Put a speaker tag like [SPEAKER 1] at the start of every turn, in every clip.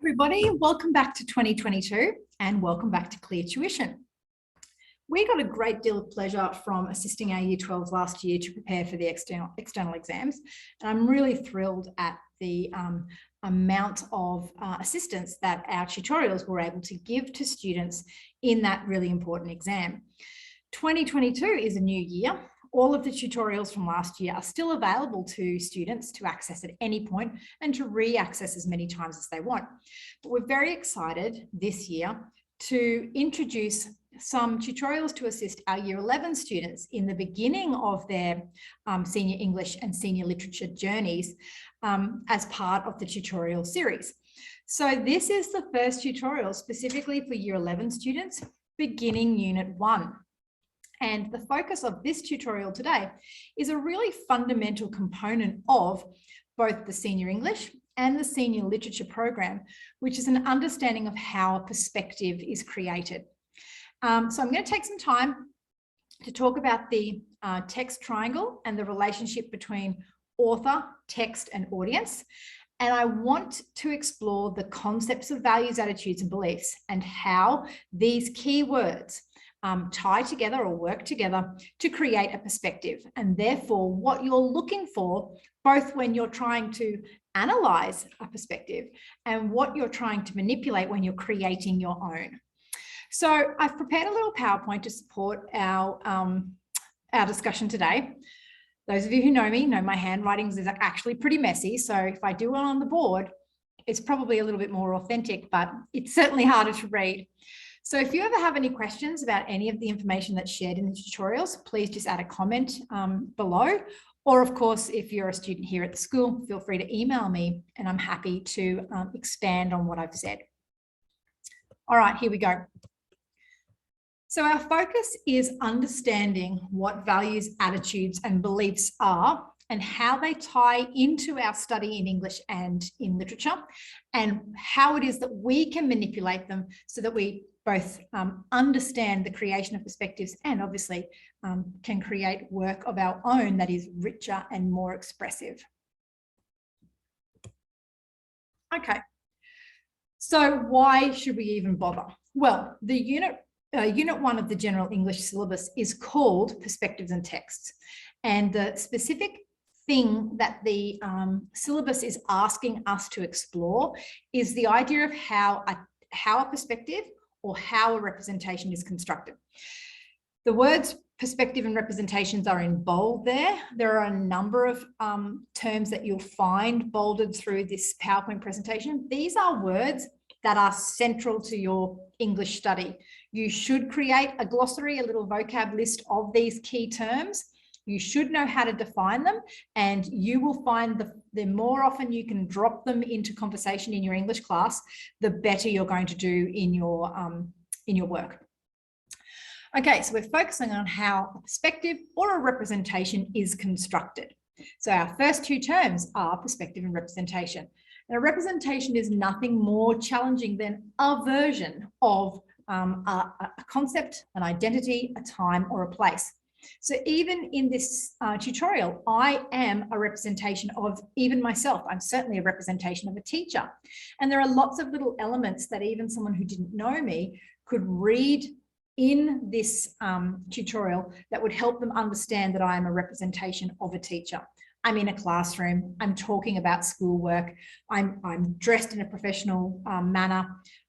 [SPEAKER 1] Everybody, welcome back to 2022 and welcome back to Clear Tuition. We got a great deal of pleasure from assisting our Year 12s last year to prepare for the external exams, and I'm really thrilled at the amount of assistance that our tutorials were able to give to students in that really important exam. 2022 is a new year. All of the tutorials from last year are still available to students to access at any point and to re-access as many times as they want. But we're very excited this year to introduce some tutorials to assist our Year 11 students in the beginning of their senior English and senior literature journeys as part of the tutorial series. So this is the first tutorial specifically for Year 11 students beginning Unit 1. And the focus of this tutorial today is a really fundamental component of both the Senior English and the Senior Literature program, which is an understanding of how a perspective is created. So I'm going to take some time to talk about the text triangle and the relationship between author, text, and audience. And I want to explore the concepts of values, attitudes, and beliefs and how these key words tie together or work together to create a perspective, and therefore what you're looking for both when you're trying to analyze a perspective and what you're trying to manipulate when you're creating your own. So I've prepared a little PowerPoint to support our discussion today. Those of you who know me know my handwriting is actually pretty messy, so if I do it on the board, it's probably a little bit more authentic, but it's certainly harder to read. So if you ever have any questions about any of the information that's shared in the tutorials, please just add a comment below. Or of course, if you're a student here at the school, feel free to email me and I'm happy to expand on what I've said. All right, here we go. So our focus is understanding what values, attitudes, and beliefs are and how they tie into our study in English and in literature, and how it is that we can manipulate them so that we both understand the creation of perspectives and obviously can create work of our own that is richer and more expressive. Okay, so why should we even bother? Well, the Unit 1 of the General English syllabus is called Perspectives and Texts, and the specific thing that the syllabus is asking us to explore is the idea of how a perspective or how a representation is constructed. The words perspective and representations are in bold there. There are a number of terms that you'll find bolded through this PowerPoint presentation. These are words that are central to your English study. You should create a glossary, a little vocab list of these key terms. You should know how to define them, and you will find the more often you can drop them into conversation in your English class, the better you're going to do in your work. Okay, so we're focusing on how a perspective or a representation is constructed. So our first two terms are perspective and representation. And a representation is nothing more challenging than a version of a concept, an identity, a time, or a place. So even in this tutorial, I am a representation of even myself. I'm certainly a representation of a teacher. And there are lots of little elements that even someone who didn't know me could read in this tutorial that would help them understand that I am a representation of a teacher. I'm in a classroom, I'm talking about schoolwork, I'm dressed in a professional manner,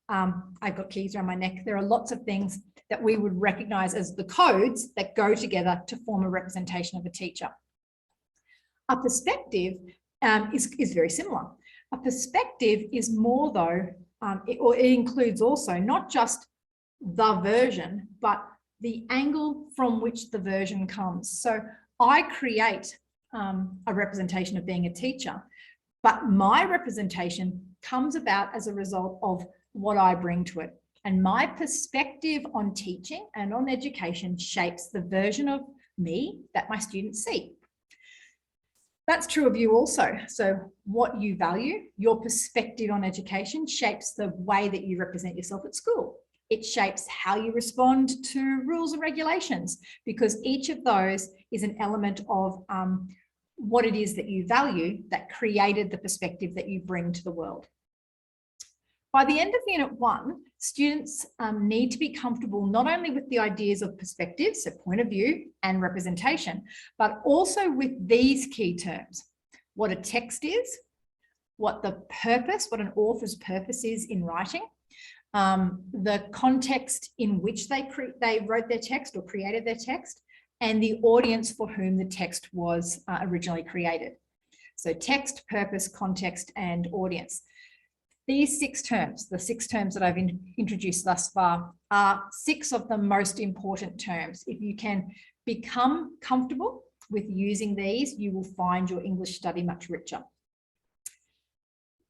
[SPEAKER 1] I've got keys around my neck. There are lots of things that we would recognize as the codes that go together to form a representation of a teacher. A perspective is very similar. A perspective is more though, it includes also not just the version, but the angle from which the version comes. So I create a representation of being a teacher, but my representation comes about as a result of what I bring to it. And my perspective on teaching and on education shapes the version of me that my students see. That's true of you also. So what you value, your perspective on education shapes the way that you represent yourself at school. It shapes how you respond to rules and regulations, because each of those is an element of what it is that you value that created the perspective that you bring to the world. By the end of Unit 1, students need to be comfortable not only with the ideas of perspective, so point of view and representation, but also with these key terms: what a text is, what the purpose, what an author's purpose is in writing, the context in which they wrote their text or created their text, and the audience for whom the text was originally created. So text, purpose, context, and audience. These 6 terms, the 6 terms that I've introduced thus far, are 6 of the most important terms. If you can become comfortable with using these, you will find your English study much richer.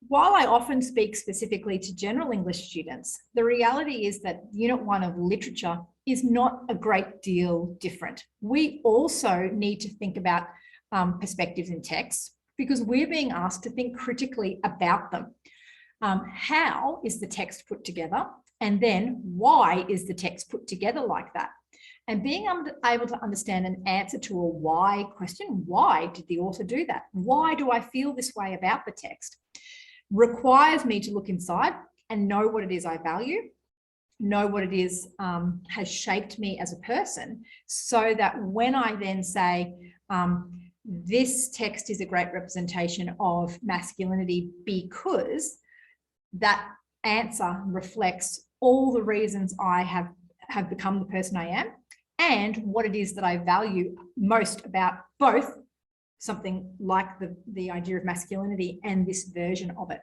[SPEAKER 1] While I often speak specifically to general English students, the reality is that Unit 1 of literature is not a great deal different. We also need to think about perspectives in text because we're being asked to think critically about them. How is the text put together? And then why is the text put together like that? And being able to understand an answer to a why question, why did the author do that? Why do I feel this way about the text? Requires me to look inside and know what it is I value, know what it is has shaped me as a person, so that when I then say, this text is a great representation of masculinity because that answer reflects all the reasons I have become the person I am and what it is that I value most about both something like the idea of masculinity and this version of it.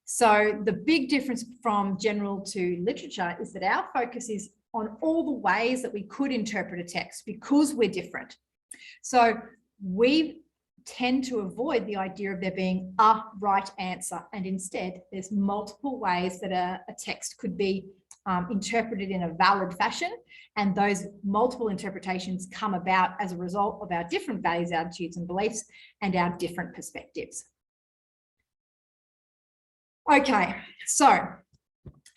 [SPEAKER 1] So the big difference from general to literature is that our focus is on all the ways that we could interpret a text because we're different. So we tend to avoid the idea of there being a right answer, and instead there's multiple ways that a text could be interpreted in a valid fashion, and those multiple interpretations come about as a result of our different values, attitudes and beliefs and our different perspectives. Okay, so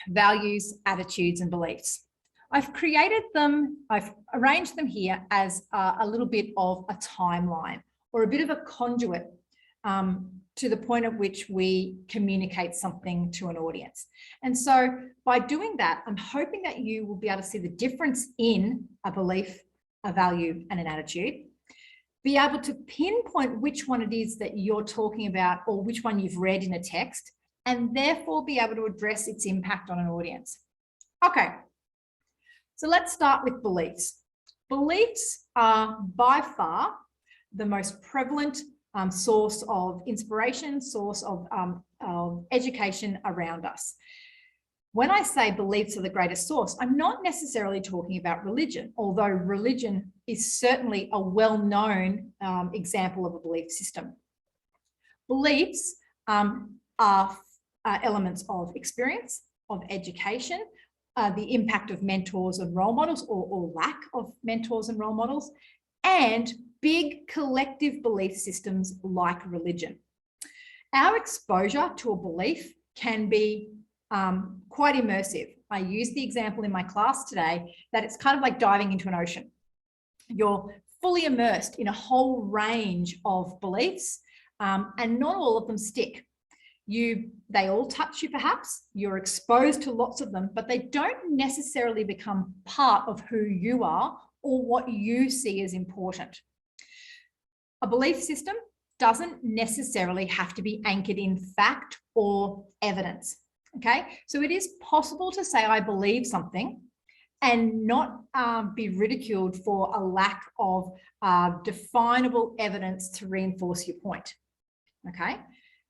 [SPEAKER 1] values, attitudes and beliefs. I've arranged them here as a little bit of a timeline or a bit of a conduit to the point at which we communicate something to an audience. And so by doing that, I'm hoping that you will be able to see the difference in a belief, a value, and an attitude, be able to pinpoint which one it is that you're talking about or which one you've read in a text, and therefore be able to address its impact on an audience. Okay, so let's start with beliefs. Beliefs are by far the most prevalent source of inspiration, source of education around us. When I say beliefs are the greatest source, I'm not necessarily talking about religion, although religion is certainly a well-known example of a belief system. Beliefs are elements of experience, of education, the impact of mentors and role models or lack of mentors and role models, and big collective belief systems like religion. Our exposure to a belief can be quite immersive. I used the example in my class today that it's kind of like diving into an ocean. You're fully immersed in a whole range of beliefs, and not all of them stick. They all touch you perhaps, you're exposed to lots of them, but they don't necessarily become part of who you are or what you see as important. A belief system doesn't necessarily have to be anchored in fact or evidence, okay? So it is possible to say I believe something and not be ridiculed for a lack of definable evidence to reinforce your point, okay?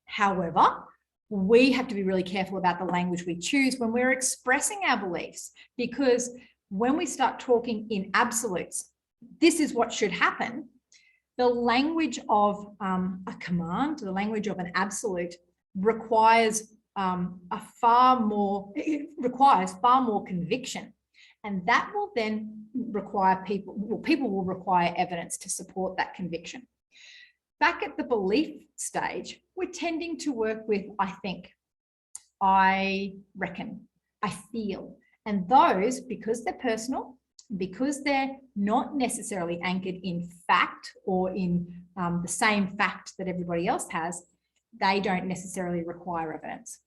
[SPEAKER 1] However, we have to be really careful about the language we choose when we're expressing our beliefs, because when we start talking in absolutes, this is what should happen. The language of a command, the language of an absolute requires far more conviction. And that will then require people will require evidence to support that conviction. Back at the belief stage, we're tending to work with I think, I reckon, I feel. And those, because they're personal, because they're not necessarily anchored in fact or in the same fact that everybody else has, they don't necessarily require evidence.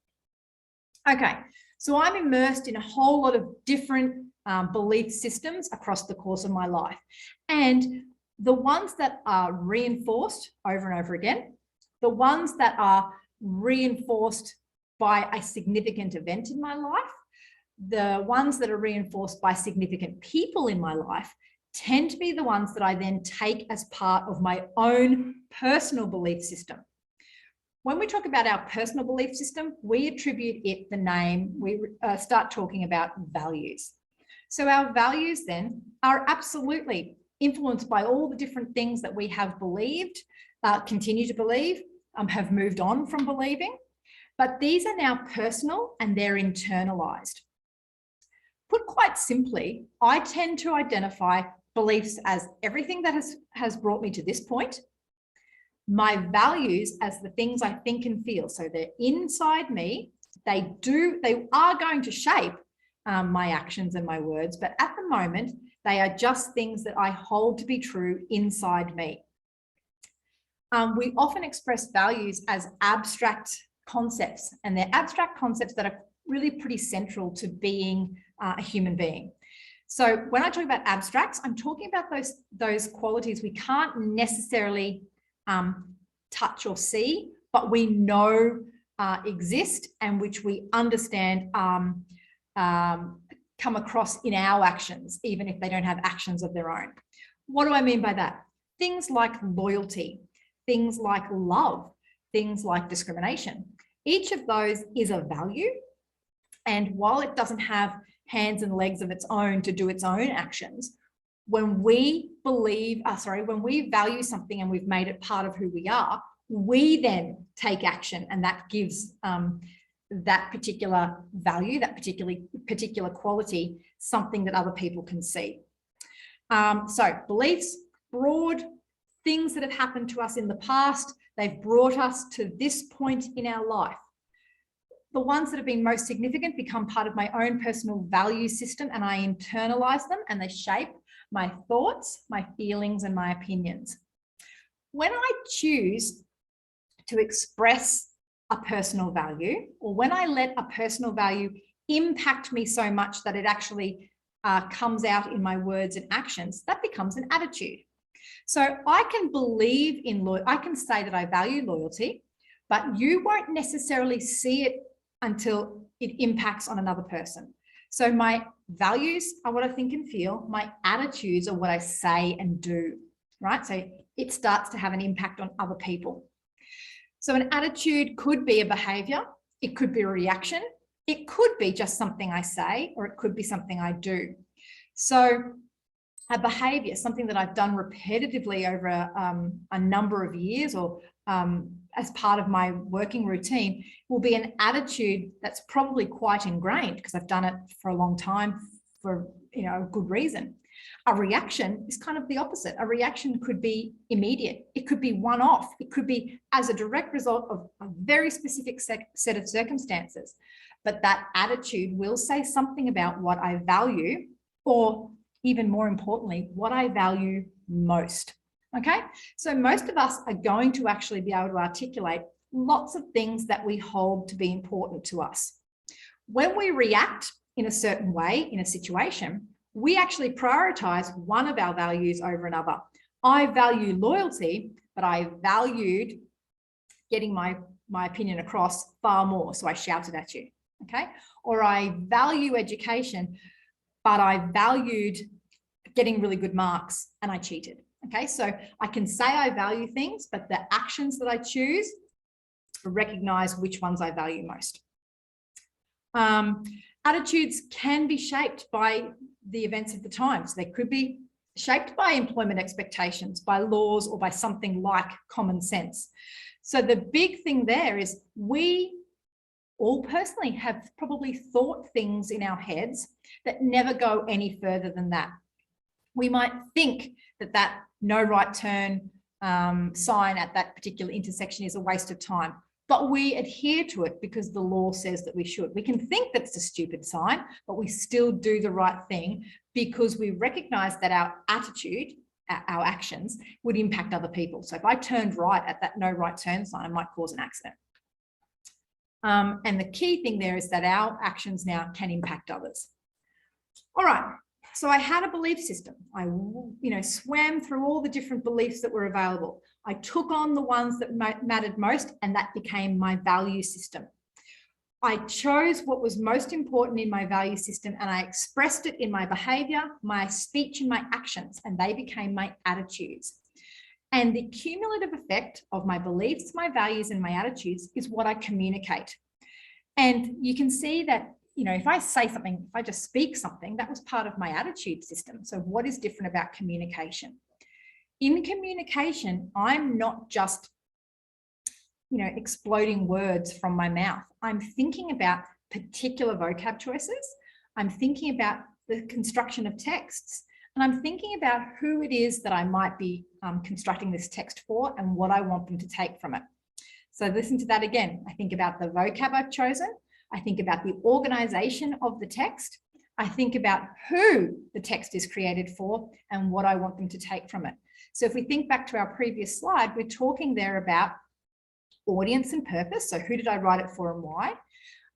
[SPEAKER 1] Okay, so I'm immersed in a whole lot of different belief systems across the course of my life. And the ones that are reinforced over and over again, the ones that are reinforced by a significant event in my life, the ones that are reinforced by significant people in my life tend to be the ones that I then take as part of my own personal belief system. When we talk about our personal belief system, we attribute it the name, we start talking about values. So our values then are absolutely influenced by all the different things that we have believed, continue to believe, have moved on from believing, but these are now personal and they're internalized. Put quite simply, I tend to identify beliefs as everything that has brought me to this point, my values as the things I think and feel. So they're inside me. They are going to shape my actions and my words, but at the moment, they are just things that I hold to be true inside me. We often express values as abstract concepts, and they're abstract concepts that are really pretty central to being a human being. So when I talk about abstracts, I'm talking about those qualities we can't necessarily touch or see, but we know exist and which we understand come across in our actions, even if they don't have actions of their own. What do I mean by that? Things like loyalty, things like love, things like discrimination. Each of those is a value. And while it doesn't have hands and legs of its own to do its own actions, when we when we value something and we've made it part of who we are, we then take action, and that gives that particular value, that particular quality, something that other people can see. So beliefs, broad things that have happened to us in the past, they've brought us to this point in our life. The ones that have been most significant become part of my own personal value system, and I internalize them and they shape my thoughts, my feelings, and my opinions. When I choose to express a personal value, or when I let a personal value impact me so much that it actually comes out in my words and actions, that becomes an attitude. So I can believe in I can say that I value loyalty, but you won't necessarily see it until it impacts on another person. So my values are what I think and feel. My attitudes are what I say and do, right? So it starts to have an impact on other people. So an attitude could be a behavior. It could be a reaction. It could be just something I say, or it could be something I do. So a behavior, something that I've done repetitively over a number of years, or as part of my working routine, will be an attitude that's probably quite ingrained because I've done it for a long time for a good reason. A reaction is kind of the opposite. A reaction could be immediate. It could be one-off. It could be as a direct result of a very specific set of circumstances. But that attitude will say something about what I value, or even more importantly, what I value most. Okay, so most of us are going to actually be able to articulate lots of things that we hold to be important to us. When we react in a certain way in a situation, we actually prioritize one of our values over another. I value loyalty, but I valued getting my opinion across far more, so I shouted at you, okay? Or I value education, but I valued getting really good marks and I cheated. Okay, so I can say I value things, but the actions that I choose recognize which ones I value most. Attitudes can be shaped by the events of the time. So they could be shaped by employment expectations, by laws, or by something like common sense. So the big thing there is we all personally have probably thought things in our heads that never go any further than that. We might think that no right turn sign at that particular intersection is a waste of time, but we adhere to it because the law says that we should. We can think that it's a stupid sign, but we still do the right thing because we recognize that our attitude, our actions, would impact other people. So if I turned right at that no right turn sign, I might cause an accident. And the key thing there is that our actions now can impact others. All right, so I had a belief system. I swam through all the different beliefs that were available. I took on the ones that mattered most, and that became my value system. I chose what was most important in my value system, and I expressed it in my behavior, my speech, and my actions, and they became my attitudes. And the cumulative effect of my beliefs, my values, and my attitudes is what I communicate. And you can see that, if I say something, if I just speak something, that was part of my attitude system. So what is different about communication? In communication, I'm not just, exploding words from my mouth. I'm thinking about particular vocab choices. I'm thinking about the construction of texts. And I'm thinking about who it is that I might be constructing this text for and what I want them to take from it. So listen to that again. I think about the vocab I've chosen. I think about the organization of the text. I think about who the text is created for and what I want them to take from it. So if we think back to our previous slide, we're talking there about audience and purpose. So who did I write it for and why?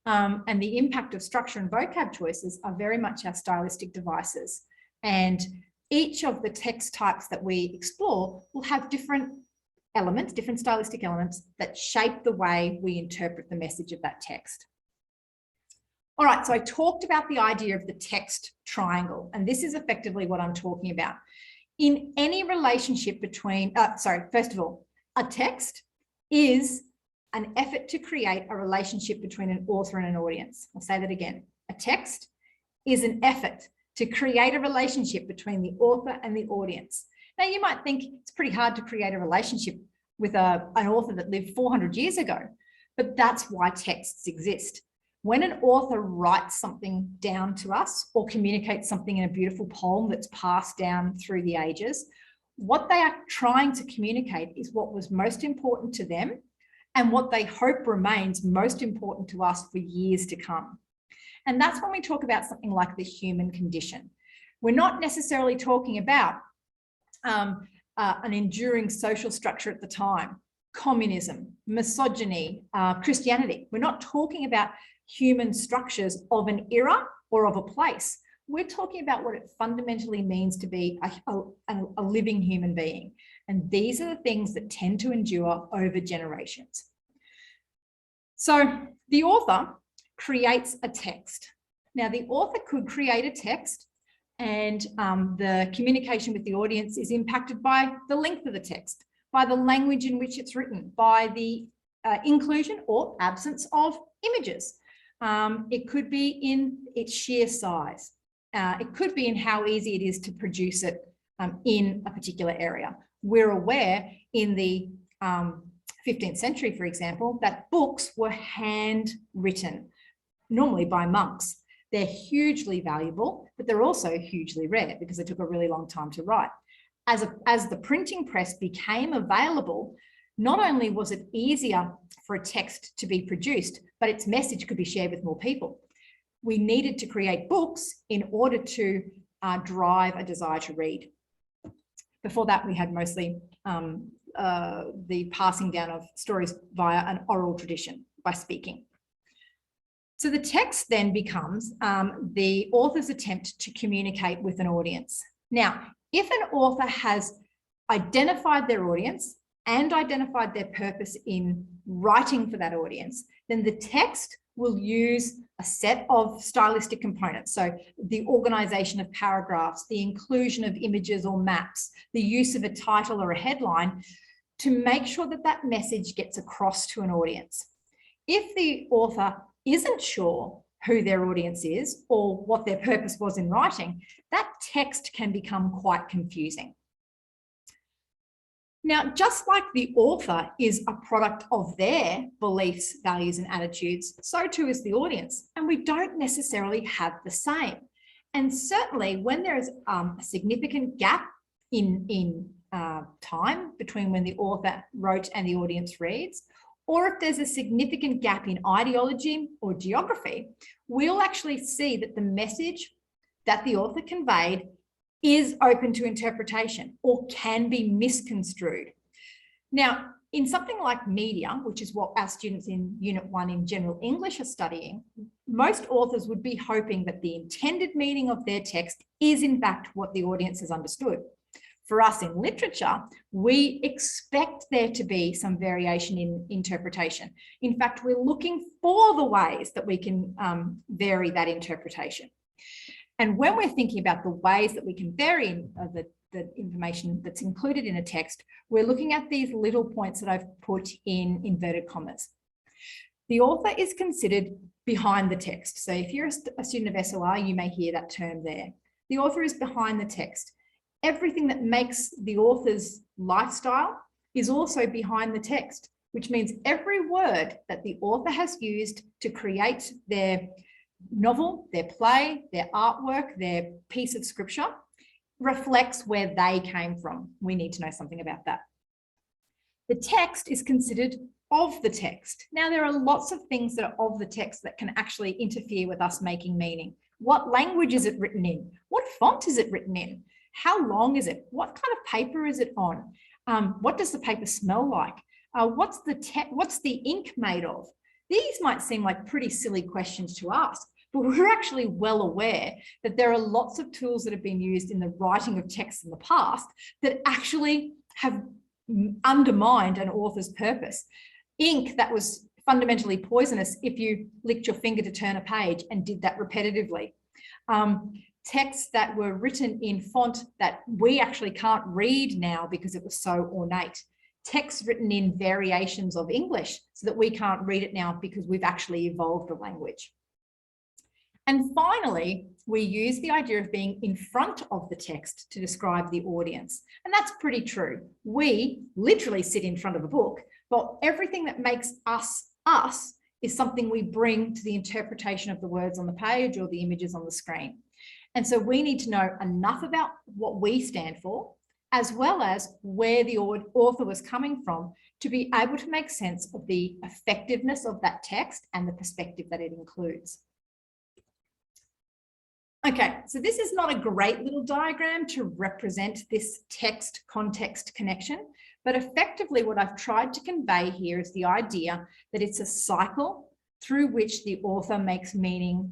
[SPEAKER 1] And the impact of structure and vocab choices are very much our stylistic devices. And each of the text types that we explore will have different elements, different stylistic elements that shape the way we interpret the message of that text. All right, so I talked about the idea of the text triangle, and this is effectively what I'm talking about. In any relationship between, first of all, a text is an effort to create a relationship between an author and an audience. I'll say that again. A text is an effort to create a relationship between the author and the audience. Now, you might think it's pretty hard to create a relationship with an author that lived 400 years ago, but that's why texts exist. When an author writes something down to us or communicates something in a beautiful poem that's passed down through the ages, what they are trying to communicate is what was most important to them and what they hope remains most important to us for years to come. And that's when we talk about something like the human condition. We're not necessarily talking about an enduring social structure at the time, communism, misogyny, Christianity. We're not talking about human structures of an era or of a place. We're talking about what it fundamentally means to be a living human being. And these are the things that tend to endure over generations. So the author creates a text. Now, the author could create a text and the communication with the audience is impacted by the length of the text, by the language in which it's written, by the inclusion or absence of images. It could be in its sheer size. It could be in how easy it is to produce it in a particular area. We're aware in the 15th century, for example, that books were handwritten, normally by monks. They're hugely valuable, but they're also hugely rare because they took a really long time to write. As the printing press became available, not only was it easier for a text to be produced, but its message could be shared with more people. We needed to create books in order to drive a desire to read. Before that, we had mostly the passing down of stories via an oral tradition by speaking. So the text then becomes the author's attempt to communicate with an audience. Now, if an author has identified their audience and identified their purpose in writing for that audience, then the text will use a set of stylistic components. So the organization of paragraphs, the inclusion of images or maps, the use of a title or a headline to make sure that that message gets across to an audience. If the author isn't sure who their audience is or what their purpose was in writing, that text can become quite confusing. Now, just like the author is a product of their beliefs, values, and attitudes, so too is the audience, and we don't necessarily have the same. And certainly when there is a significant gap in time between when the author wrote and the audience reads, or if there's a significant gap in ideology or geography, we'll actually see that the message that the author conveyed is open to interpretation or can be misconstrued. Now, in something like media, which is what our students in Unit 1 in General English are studying, most authors would be hoping that the intended meaning of their text is in fact what the audience has understood. For us in literature, we expect there to be some variation in interpretation. In fact, we're looking for the ways that we can vary that interpretation. And when we're thinking about the ways that we can vary the information that's included in a text, we're looking at these little points that I've put in inverted commas. The author is considered behind the text. So if you're a student of SOR, you may hear that term there. The author is behind the text. Everything that makes the author's lifestyle is also behind the text, which means every word that the author has used to create their novel, their play, their artwork, their piece of scripture reflects where they came from. We need to know something about that. The text is considered of the text. Now, there are lots of things that are of the text that can actually interfere with us making meaning. What language is it written in? What font is it written in? How long is it? What kind of paper is it on? What does the paper smell like? What's the ink made of? These might seem like pretty silly questions to ask, but we're actually well aware that there are lots of tools that have been used in the writing of text in the past that actually have undermined an author's purpose. Ink that was fundamentally poisonous if you licked your finger to turn a page and did that repetitively. Texts that were written in font that we actually can't read now because it was so ornate. Texts written in variations of English so that we can't read it now because we've actually evolved the language. And finally, we use the idea of being in front of the text to describe the audience. And that's pretty true. We literally sit in front of a book, but everything that makes us us is something we bring to the interpretation of the words on the page or the images on the screen. And so we need to know enough about what we stand for, as well as where the author was coming from, to be able to make sense of the effectiveness of that text and the perspective that it includes. Okay, so this is not a great little diagram to represent this text-context connection, but effectively what I've tried to convey here is the idea that it's a cycle through which the author makes meaning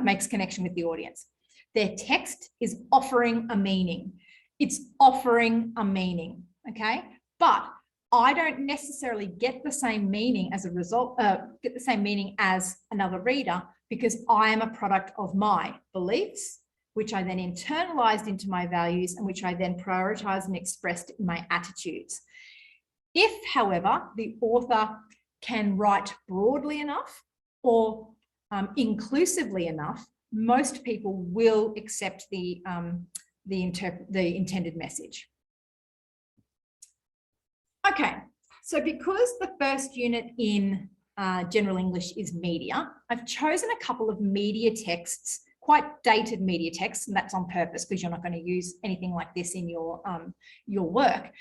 [SPEAKER 1] makes connection with the audience. Their text is offering a meaning. It's offering a meaning, okay? But I don't necessarily get the same meaning as a result, get the same meaning as another reader, because I am a product of my beliefs, which I then internalized into my values and which I then prioritized and expressed in my attitudes. If, however, the author can write broadly enough or inclusively enough, most people will accept the intended message. Okay, so because the first unit in General English is media, I've chosen a couple of media texts, quite dated media texts, and that's on purpose because you're not going to use anything like this in your work,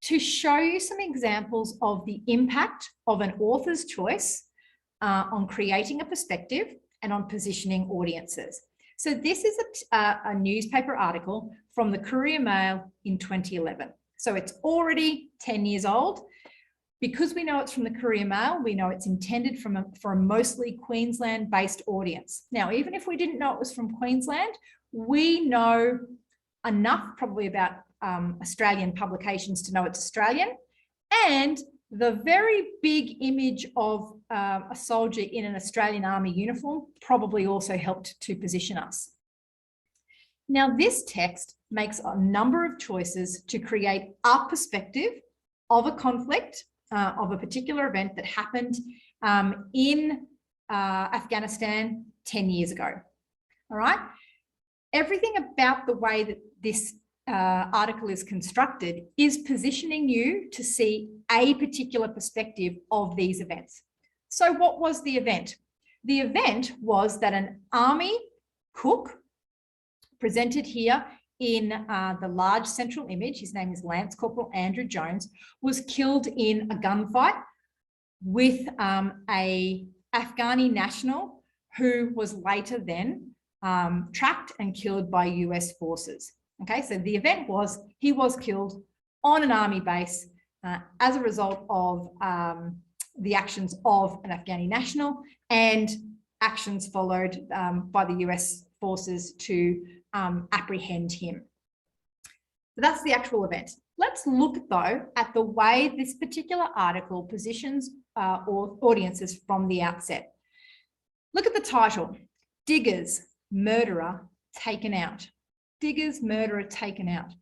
[SPEAKER 1] to show you some examples of the impact of an author's choice on creating a perspective and on positioning audiences. So this is a newspaper article from the Courier Mail in 2011. So it's already 10 years old. Because we know it's from the Courier Mail, we know it's intended for a mostly Queensland-based audience. Now, even if we didn't know it was from Queensland, we know enough probably about Australian publications to know it's Australian. And the very big image of a soldier in an Australian Army uniform probably also helped to position us. Now, this text makes a number of choices to create a perspective of a conflict, of a particular event that happened in Afghanistan 10 years ago. All right. Everything about the way that this article is constructed is positioning you to see a particular perspective of these events. So what was the event? The event was that an army cook, presented here in the large central image, his name is Lance Corporal Andrew Jones, was killed in a gunfight with a Afghani national who was later then tracked and killed by US forces. Okay, so the event was he was killed on an army base as a result of the actions of an Afghani national and actions followed by the US forces to apprehend him. So that's the actual event. Let's look, though, at the way this particular article positions audiences from the outset. Look at the title, Diggers, Murderer, Taken Out. Diggers, Murderer, Taken Out.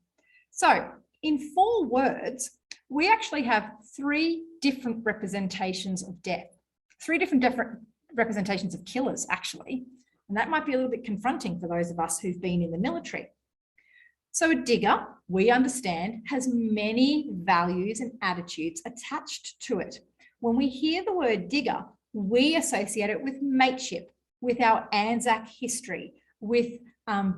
[SPEAKER 1] So in 4 words, we actually have 3 different representations of death, 3 different representations of killers, actually. And that might be a little bit confronting for those of us who've been in the military. So a digger, we understand, has many values and attitudes attached to it. When we hear the word digger, we associate it with mateship, with our Anzac history, with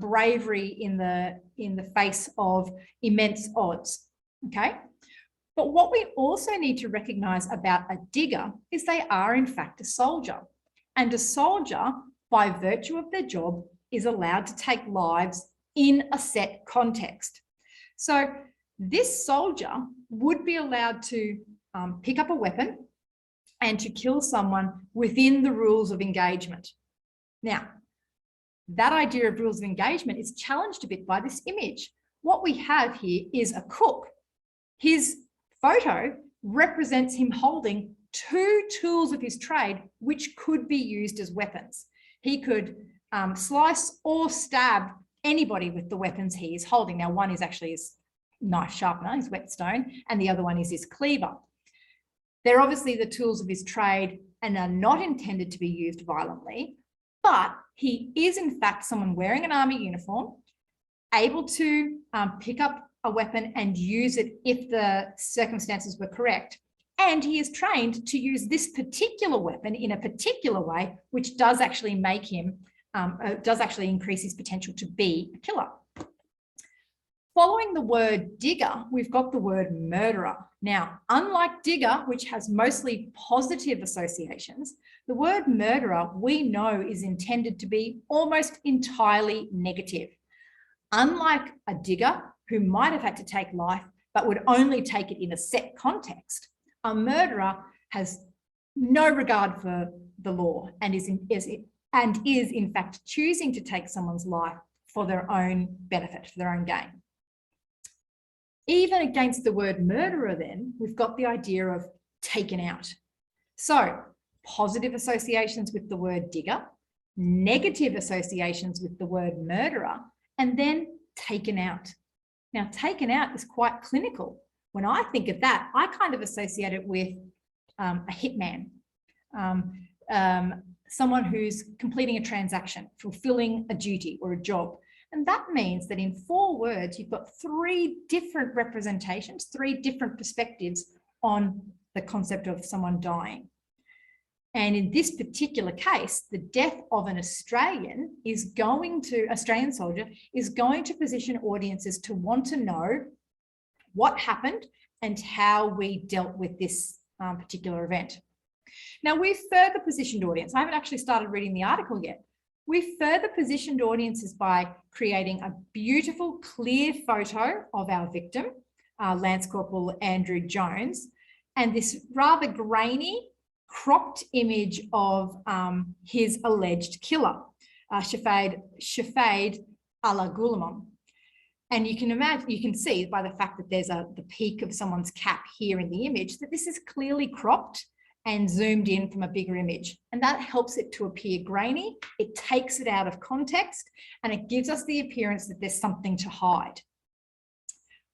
[SPEAKER 1] bravery in the face of immense odds, okay? But what we also need to recognize about a digger is they are in fact a soldier. And a soldier, by virtue of their job, is allowed to take lives in a set context. So this soldier would be allowed to pick up a weapon and to kill someone within the rules of engagement. Now, that idea of rules of engagement is challenged a bit by this image. What we have here is a cook. His photo represents him holding 2 tools of his trade, which could be used as weapons. He could slice or stab anybody with the weapons he is holding. Now, one is actually his knife sharpener, his whetstone, and the other one is his cleaver. They're obviously the tools of his trade and are not intended to be used violently, but he is in fact someone wearing an army uniform, able to pick up a weapon and use it if the circumstances were correct. And he is trained to use this particular weapon in a particular way, which does actually make him, does actually increase his potential to be a killer. Following the word digger, we've got the word murderer. Now, unlike digger, which has mostly positive associations, the word murderer we know is intended to be almost entirely negative. Unlike a digger, who might have had to take life, but would only take it in a set context, a murderer has no regard for the law and is in fact choosing to take someone's life for their own benefit, for their own gain. Even against the word murderer, then, we've got the idea of taken out. So positive associations with the word digger, negative associations with the word murderer, and then taken out. Now, taken out is quite clinical. When I think of that, I kind of associate it with a hitman, someone who's completing a transaction, fulfilling a duty or a job. And that means that in 4 words, you've got 3 different representations, 3 different perspectives on the concept of someone dying. And in this particular case, the death of an Australian soldier is going to position audiences to want to know what happened and how we dealt with this particular event. Now, we've further positioned audience. I haven't actually started reading the article yet. We've further positioned audiences by creating a beautiful, clear photo of our victim, Lance Corporal Andrew Jones, and this rather grainy, cropped image of his alleged killer, Shafade Al-Ghulamon. And you can imagine, you can see by the fact that there's the peak of someone's cap here in the image that this is clearly cropped and zoomed in from a bigger image. And that helps it to appear grainy. It takes it out of context and it gives us the appearance that there's something to hide.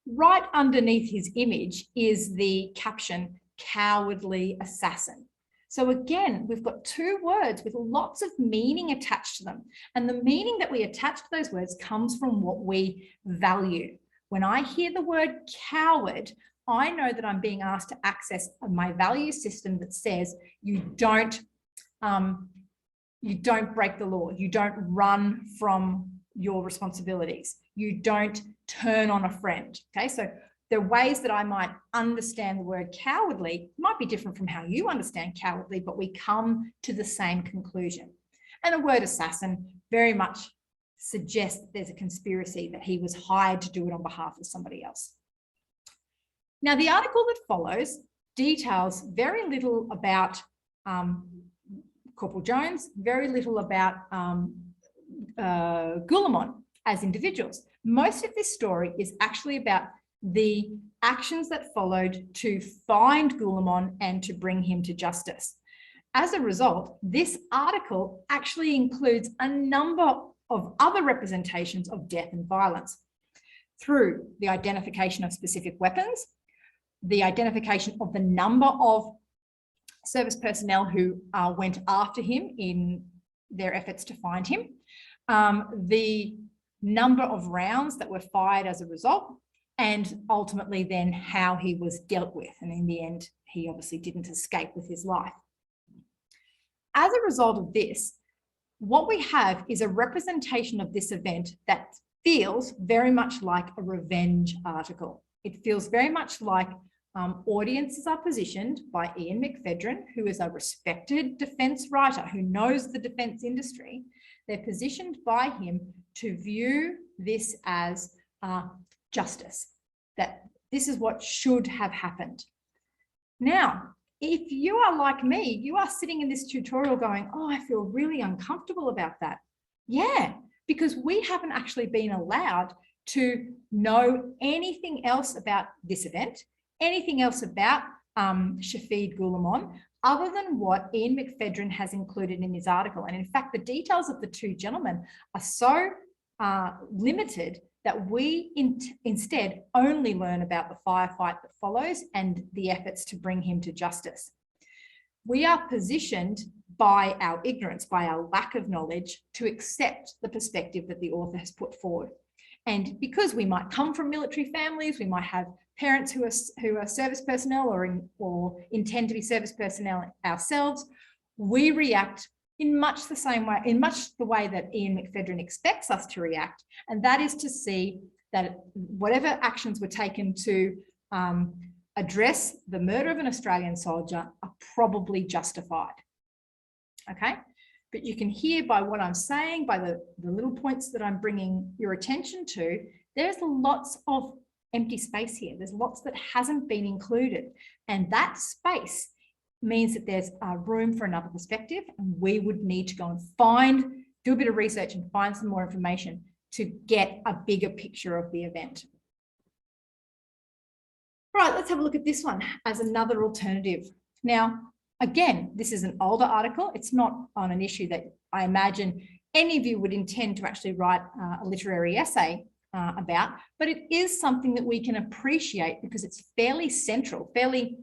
[SPEAKER 1] Right underneath his image is the caption, cowardly assassin. So again, we've got 2 words with lots of meaning attached to them. And the meaning that we attach to those words comes from what we value. When I hear the word coward, I know that I'm being asked to access my value system that says you don't break the law, you don't run from your responsibilities, you don't turn on a friend. Okay, so the ways that I might understand the word cowardly might be different from how you understand cowardly, but we come to the same conclusion. And the word assassin very much suggests that there's a conspiracy, that he was hired to do it on behalf of somebody else. Now, the article that follows details very little about Corporal Jones, very little about Guillamon as individuals. Most of this story is actually about the actions that followed to find Guillamon and to bring him to justice. As a result, this article actually includes a number of other representations of death and violence through the identification of specific weapons, the identification of the number of service personnel who went after him in their efforts to find him, the number of rounds that were fired as a result, and ultimately then how he was dealt with. And in the end, he obviously didn't escape with his life. As a result of this, what we have is a representation of this event that feels very much like a revenge article. It feels very much like audiences are positioned by Ian McPhedran, who is a respected defence writer who knows the defence industry. They're positioned by him to view this as justice, that this is what should have happened. Now, if you are like me, you are sitting in this tutorial going, oh, I feel really uncomfortable about that. Yeah, because we haven't actually been allowed to know anything else about this event, anything else about Shafeed Guillamon, other than what Ian McPhedran has included in his article. And in fact, the details of the two gentlemen are so limited that we instead only learn about the firefight that follows and the efforts to bring him to justice. We are positioned by our ignorance, by our lack of knowledge, to accept the perspective that the author has put forward. And because we might come from military families, we might have parents who are service personnel or intend to be service personnel ourselves, we react in much the same way, in much the way that Ian McPhedran expects us to react. And that is to see that whatever actions were taken to address the murder of an Australian soldier are probably justified. Okay, but you can hear by what I'm saying, by the little points that I'm bringing your attention to, there's lots of empty space here. There's lots that hasn't been included. And that space means that there's room for another perspective, and we would need to go and do a bit of research and find some more information to get a bigger picture of the event. All right, let's have a look at this one as another alternative. Now, again, this is an older article. It's not on an issue that I imagine any of you would intend to actually write a literary essay about, but it is something that we can appreciate because it's fairly central, fairly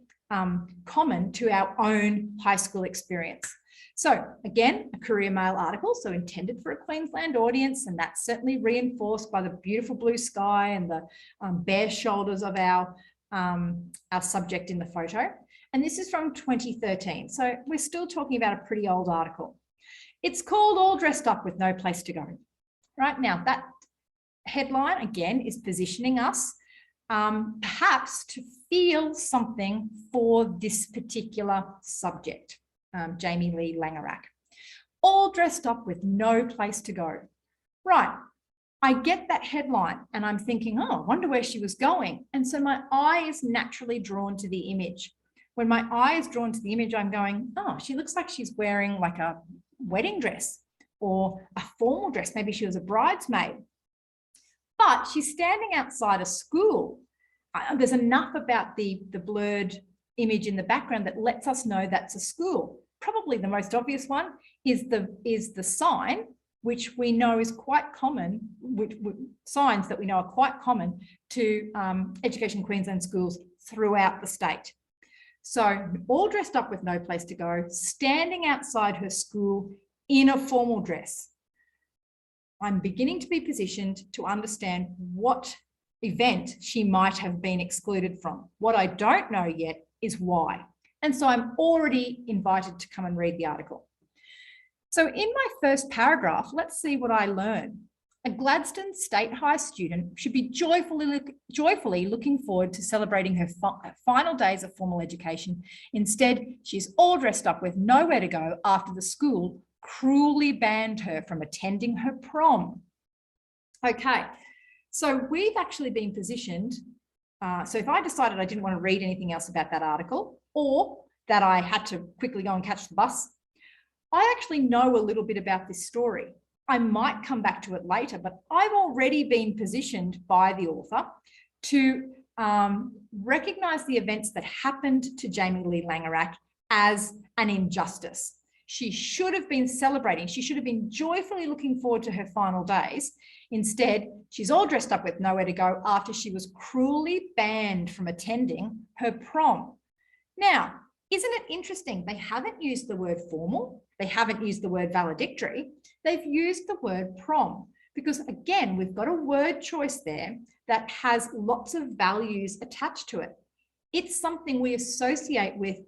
[SPEAKER 1] common to our own high school experience. So again, a Courier Mail article, so intended for a Queensland audience, and that's certainly reinforced by the beautiful blue sky and the bare shoulders of our subject in the photo. And this is from 2013. So we're still talking about a pretty old article. It's called All Dressed Up with No Place to Go. Right now, that headline again is positioning us perhaps to feel something for this particular subject, Jamie Lee Langerak. All dressed up with no place to go. Right, I get that headline and I'm thinking, oh, I wonder where she was going. And so my eye is naturally drawn to the image. When my eye is drawn to the image, I'm going, oh, she looks like she's wearing like a wedding dress or a formal dress. Maybe she was a bridesmaid. But she's standing outside a school. There's enough about the blurred image in the background that lets us know that's a school. Probably the most obvious one is the sign, which we know is quite common, signs that we know are quite common to Education Queensland schools throughout the state. So all dressed up with no place to go, standing outside her school in a formal dress. I'm beginning to be positioned to understand what event she might have been excluded from. What I don't know yet is why. And so I'm already invited to come and read the article. So in my first paragraph, let's see what I learn. A Gladstone State High student should be joyfully looking forward to celebrating her final days of formal education. Instead, she's all dressed up with nowhere to go after the school cruelly banned her from attending her prom. Okay, so we've actually been positioned So if I decided I didn't want to read anything else about that article, or that I had to quickly go and catch the bus, I actually know a little bit about this story. I might come back to it later, but I've already been positioned by the author to recognize the events that happened to Jamie Lee Langerak as an injustice. She should have been celebrating. She should have been joyfully looking forward to her final days. Instead, she's all dressed up with nowhere to go after she was cruelly banned from attending her prom. Now, isn't it interesting? They haven't used the word formal. They haven't used the word valedictory. They've used the word prom because, again, we've got a word choice there that has lots of values attached to it. It's something we associate with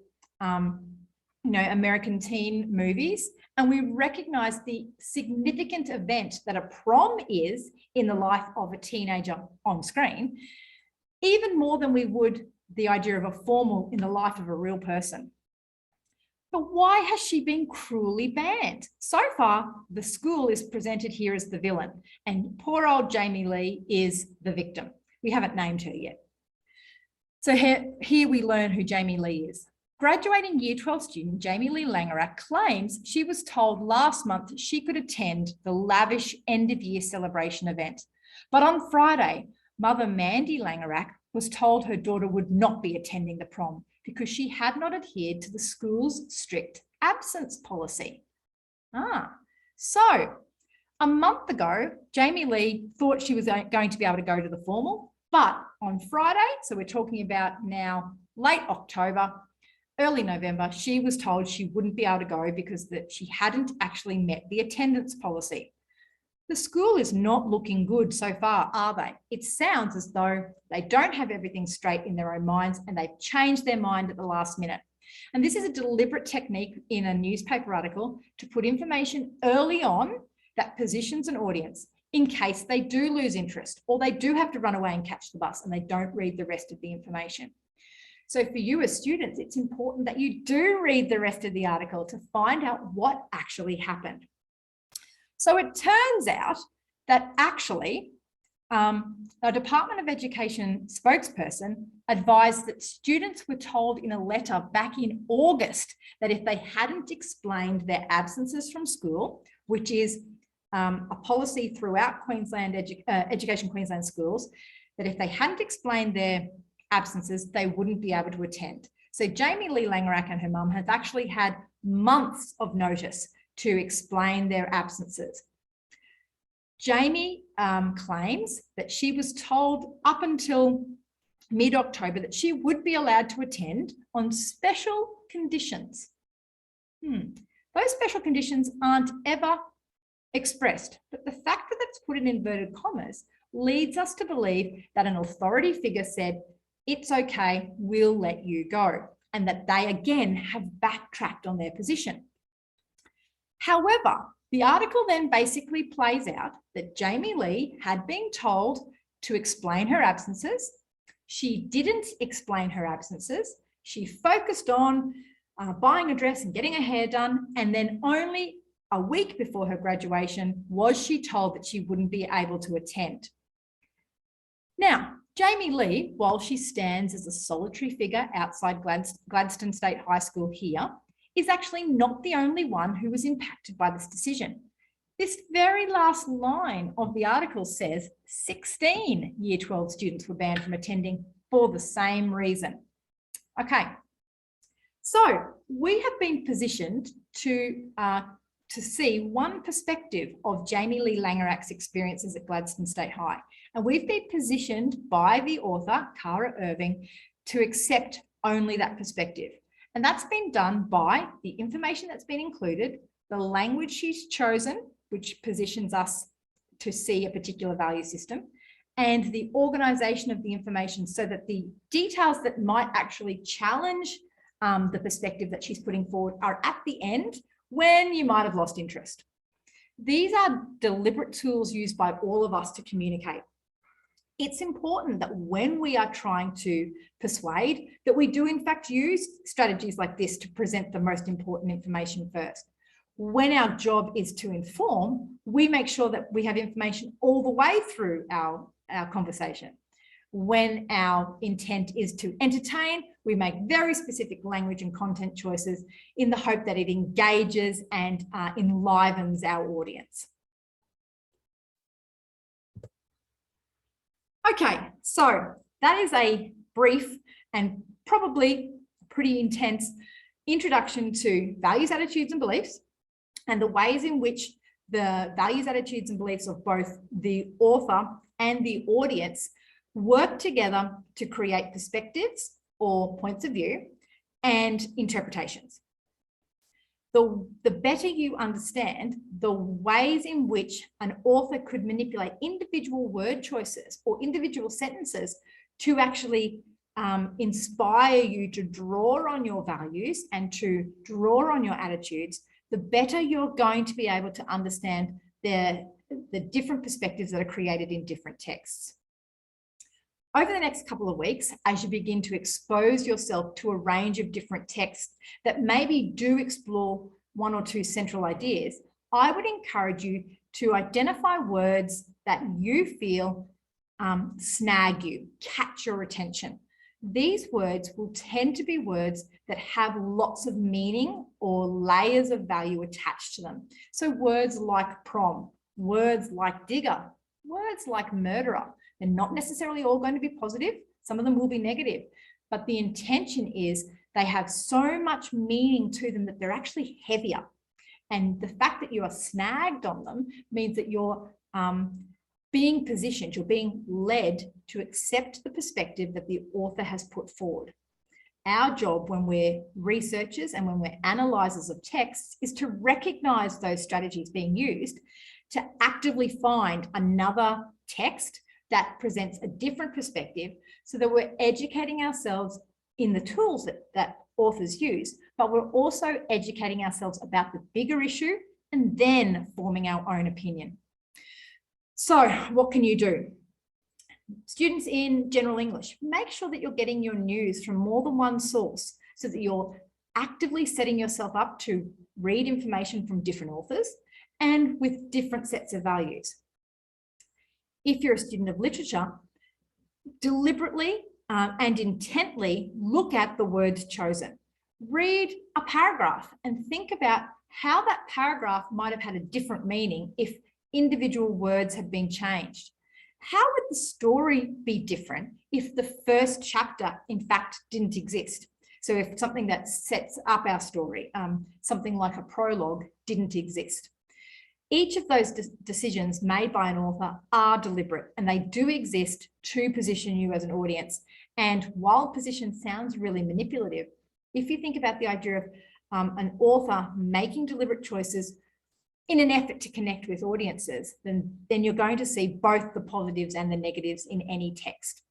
[SPEAKER 1] American teen movies, and we recognize the significant event that a prom is in the life of a teenager on screen, even more than we would the idea of a formal in the life of a real person. But why has she been cruelly banned? So far, the school is presented here as the villain, and poor old Jamie Lee is the victim. We haven't named her yet. So here we learn who Jamie Lee is. Graduating Year 12 student Jamie Lee Langerak claims she was told last month she could attend the lavish end-of-year celebration event. But on Friday, mother Mandy Langerak was told her daughter would not be attending the prom because she had not adhered to the school's strict absence policy. So a month ago, Jamie Lee thought she was going to be able to go to the formal, but on Friday, so we're talking about now late October, early November, she was told she wouldn't be able to go because that she hadn't actually met the attendance policy. The school is not looking good so far, are they? It sounds as though they don't have everything straight in their own minds and they've changed their mind at the last minute. And this is a deliberate technique in a newspaper article to put information early on that positions an audience in case they do lose interest or they do have to run away and catch the bus and they don't read the rest of the information. So for you as students, it's important that you do read the rest of the article to find out what actually happened. So it turns out that actually a Department of Education spokesperson advised that students were told in a letter back in August that if they hadn't explained their absences from school, which is a policy throughout Queensland Education Queensland schools, that if they hadn't explained their absences, they wouldn't be able to attend. So Jamie Lee Langerak and her mum have actually had months of notice to explain their absences. Jamie claims that she was told up until mid-October that she would be allowed to attend on special conditions. Those special conditions aren't ever expressed, but the fact that it's put in inverted commas leads us to believe that an authority figure said, it's okay, we'll let you go, and that they again have backtracked on their position. However, the article then basically plays out that Jamie Lee had been told to explain her absences. She didn't explain her absences. She focused on buying a dress and getting her hair done, and then only a week before her graduation was she told that she wouldn't be able to attend. Now, Jamie Lee, while she stands as a solitary figure outside Gladstone State High School here, is actually not the only one who was impacted by this decision. This very last line of the article says 16 Year 12 students were banned from attending for the same reason. Okay, so we have been positioned to see one perspective of Jamie Lee Langerak's experiences at Gladstone State High. And we've been positioned by the author, Cara Irving, to accept only that perspective. And that's been done by the information that's been included, the language she's chosen, which positions us to see a particular value system, and the organization of the information so that the details that might actually challenge the perspective that she's putting forward are at the end when you might have lost interest. These are deliberate tools used by all of us to communicate. It's important that when we are trying to persuade, that we do in fact use strategies like this to present the most important information first. When our job is to inform, we make sure that we have information all the way through our conversation. when our intent is to entertain, we make very specific language and content choices in the hope that it engages and enlivens our audience. Okay, so that is a brief and probably pretty intense introduction to values, attitudes, and beliefs, and the ways in which the values, attitudes, and beliefs of both the author and the audience work together to create perspectives or points of view and interpretations. The better you understand the ways in which an author could manipulate individual word choices or individual sentences to actually inspire you to draw on your values and to draw on your attitudes, the better you're going to be able to understand the different perspectives that are created in different texts. Over the next couple of weeks, as you begin to expose yourself to a range of different texts that maybe do explore one or two central ideas, I would encourage you to identify words that you feel snag you, catch your attention. These words will tend to be words that have lots of meaning or layers of value attached to them. So words like prom, words like digger, words like murderer. They're not necessarily all going to be positive. Some of them will be negative, but the intention is they have so much meaning to them that they're actually heavier. And the fact that you are snagged on them means that you're being positioned, you're being led to accept the perspective that the author has put forward. Our job when we're researchers and when we're analyzers of texts is to recognize those strategies being used to actively find another text that presents a different perspective so that we're educating ourselves in the tools that authors use, but we're also educating ourselves about the bigger issue and then forming our own opinion. So what can you do? Students in general English, make sure that you're getting your news from more than one source so that you're actively setting yourself up to read information from different authors and with different sets of values. If you're a student of literature, deliberately and intently look at the words chosen. Read a paragraph and think about how that paragraph might have had a different meaning if individual words had been changed. How would the story be different if the first chapter, in fact, didn't exist? So if something that sets up our story, something like a prologue, didn't exist. Each of those decisions made by an author are deliberate and they do exist to position you as an audience. And while position sounds really manipulative, if you think about the idea of an author making deliberate choices in an effort to connect with audiences, then you're going to see both the positives and the negatives in any text.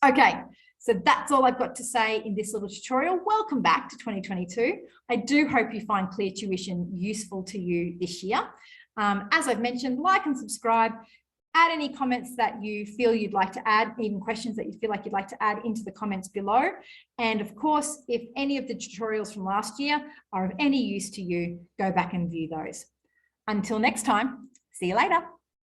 [SPEAKER 1] Okay, so that's all I've got to say in this little tutorial. Welcome back to 2022. I do hope you find Clear Tuition useful to you this year. As I've mentioned, like and subscribe. Add any comments that you feel you'd like to add, even questions that you feel like you'd like to add into the comments below. And of course, if any of the tutorials from last year are of any use to you, go back and view those. Until next time, see you later.